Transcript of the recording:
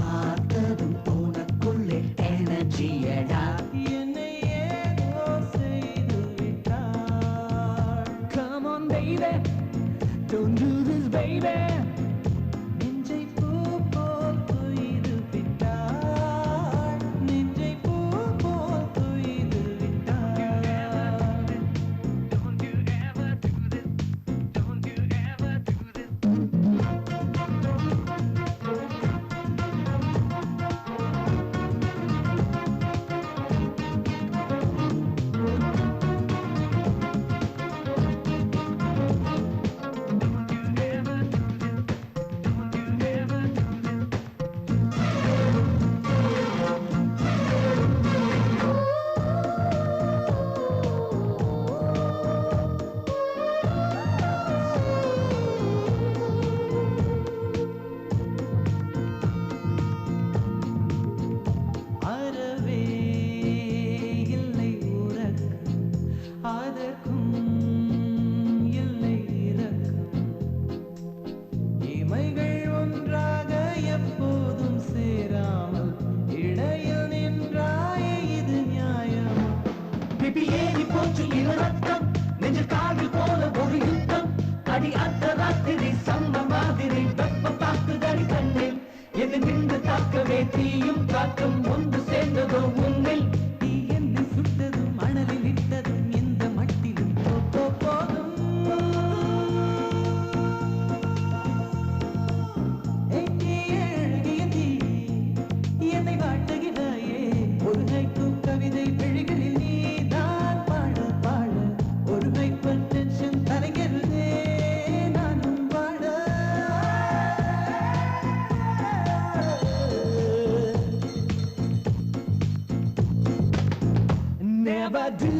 பார்த்ததும் உனக்குள்ளே எனர்ஜியடா என்னை ஏதோ செய்து விட்டாள். Come on baby, don't do this baby. நெஞ்சை பூ போல் கொய்து விட்டாள். நெஞ்சை பூ போல் கொய்து விட்டாள். Don't you ever do this. Don't you ever do this. அறவே இல்லை உறக்கம் அதற்கும் இல்லை இரக்கம். இமைகள் ஒன்றாக எப்போதும் சேராமல் இடையில் நின்றாயே இது நியாயம். பிபி ஏறி போச்சு இரத்தம் நெஞ்சில் காவில் போல ஒரு யுத்தம். அடி அத்த ராத்திரி சம்ம மாதிரி வெப்பம் தாக்குதடி கண்ணில். எது நின்று தாக்கவே தீயும் காற்றும் ஒன்று சேர்ந்ததோ உன்னில். தீ என்னை சுட்டதும் மணலில் இட்டதும் இந்த மட்டிலும் போதும். அழகிய தீ என்னை வாட்டுகிறாயே. ஒரு ஹைக்கூ கவிதை விழிகளில் நீதான் பாட பாட ஒரு ஹைப்பர் டென்ஷன் தலைகிறதே நானும் பாட. Never do